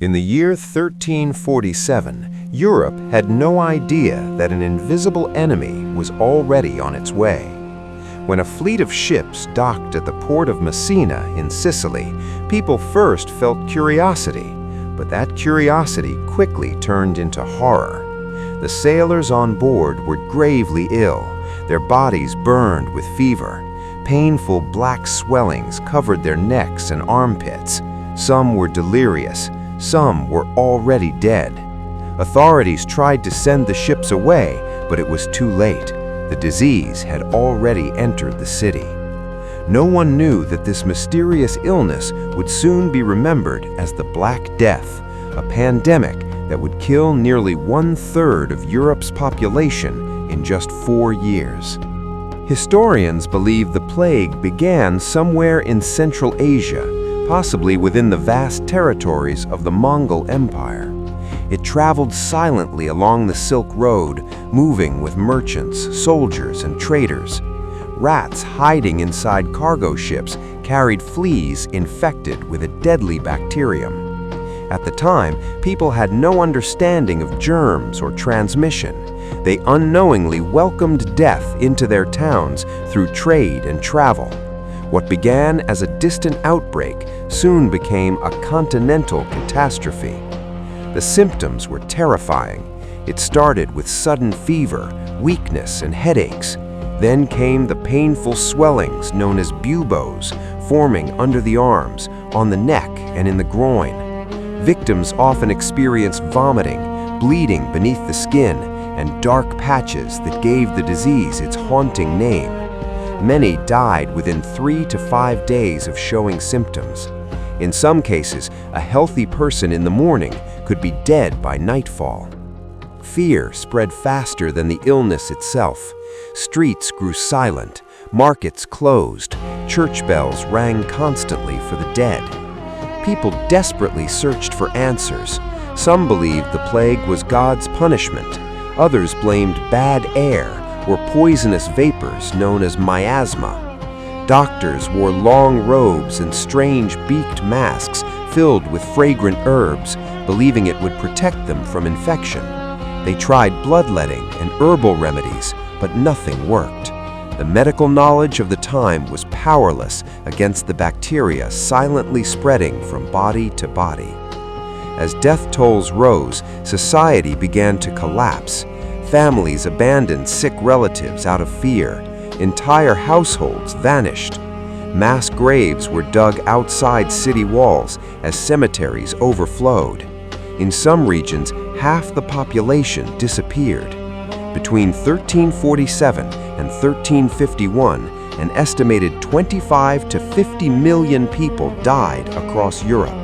In the year 1347, Europe had no idea that an invisible enemy was already on its way. When a fleet of ships docked at the port of Messina in Sicily, people first felt curiosity, but that curiosity quickly turned into horror. The sailors on board were gravely ill, their bodies burned with fever. Painful black swellings covered their necks and armpits. Some were delirious, some were already dead. Authorities tried to send the ships away, but it was too late. The disease had already entered the city. No one knew that this mysterious illness would soon be remembered as the Black Death, a pandemic that would kill nearly 1/3 of Europe's population in just 4 years. Historians believe the plague began somewhere in Central Asia, possibly within the vast territories of the Mongol Empire. It traveled silently along the Silk Road, moving with merchants, soldiers, and traders. Rats hiding inside cargo ships carried fleas infected with a deadly bacterium. At the time, people had no understanding of germs or transmission. They unknowingly welcomed death into their towns through trade and travel. What began as a distant outbreak soon became a continental catastrophe. The symptoms were terrifying. It started with sudden fever, weakness, and headaches. Then came the painful swellings known as buboes, forming under the arms, on the neck, and in the groin. Victims often experienced vomiting, bleeding beneath the skin, and dark patches that gave the disease its haunting name. Many died within 3 to 5 days of showing symptoms. In some cases, a healthy person in the morning could be dead by nightfall. Fear spread faster than the illness itself. Streets grew silent, markets closed, church bells rang constantly for the dead. People desperately searched for answers. Some believed the plague was God's punishment. Others blamed bad air or poisonous vapors known as miasma. Doctors wore long robes and strange beaked masks filled with fragrant herbs, believing it would protect them from infection. They tried bloodletting and herbal remedies, but nothing worked. The medical knowledge of the time was powerless against the bacteria silently spreading from body to body. As death tolls rose, society began to collapse. Families abandoned sick relatives out of fear. Entire households vanished. Mass graves were dug outside city walls as cemeteries overflowed. In some regions, half the population disappeared. Between 1347 and 1351, an estimated 25 to 50 million people died across Europe.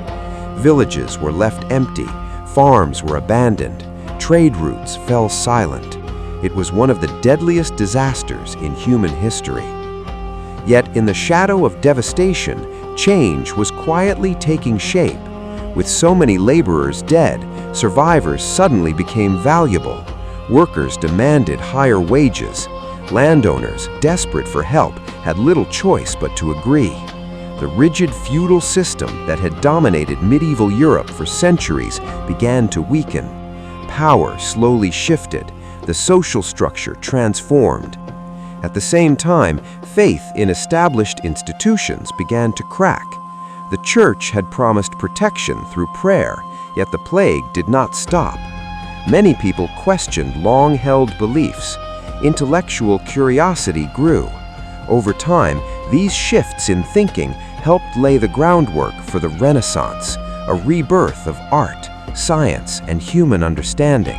Villages were left empty, farms were abandoned, trade routes fell silent. It was one of the deadliest disasters in human history. Yet in the shadow of devastation, change was quietly taking shape. With so many laborers dead, survivors suddenly became valuable. Workers demanded higher wages. Landowners, desperate for help, had little choice but to agree. The rigid feudal system that had dominated medieval Europe for centuries began to weaken. Power slowly shifted. The social structure transformed. At the same time, faith in established institutions began to crack. The church had promised protection through prayer, yet the plague did not stop. Many people questioned long-held beliefs. Intellectual curiosity grew. Over time, these shifts in thinking helped lay the groundwork for the Renaissance, a rebirth of art, science, and human understanding.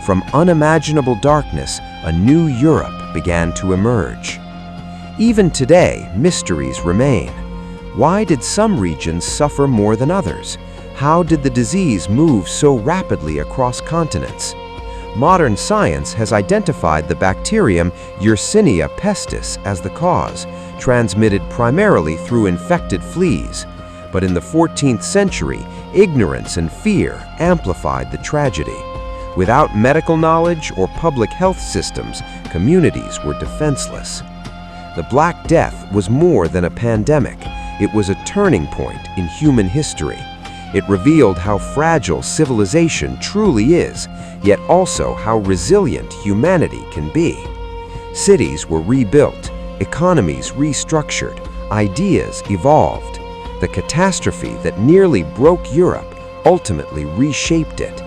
From unimaginable darkness, a new Europe began to emerge. Even today, mysteries remain. Why did some regions suffer more than others? How did the disease move so rapidly across continents? Modern science has identified the bacterium Yersinia pestis as the cause, transmitted primarily through infected fleas. But in the 14th century, ignorance and fear amplified the tragedy. Without medical knowledge or public health systems, communities were defenseless. The Black Death was more than a pandemic. It was a turning point in human history. It revealed how fragile civilization truly is, yet also how resilient humanity can be. Cities were rebuilt, economies restructured, ideas evolved. The catastrophe that nearly broke Europe ultimately reshaped it.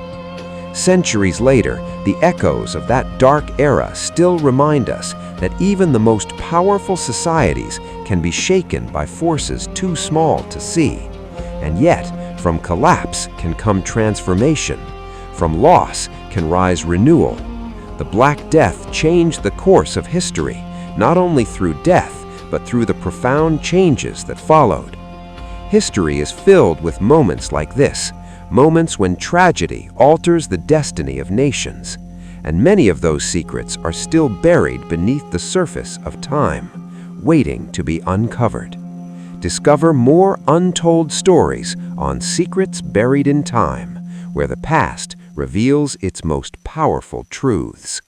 Centuries later, the echoes of that dark era still remind us that even the most powerful societies can be shaken by forces too small to see. And yet, from collapse can come transformation. From loss can rise renewal. The Black Death changed the course of history, not only through death, but through the profound changes that followed. History is filled with moments like this, moments when tragedy alters the destiny of nations. And many of those secrets are still buried beneath the surface of time, waiting to be uncovered. Discover more untold stories on Secrets Buried in Time, where the past reveals its most powerful truths.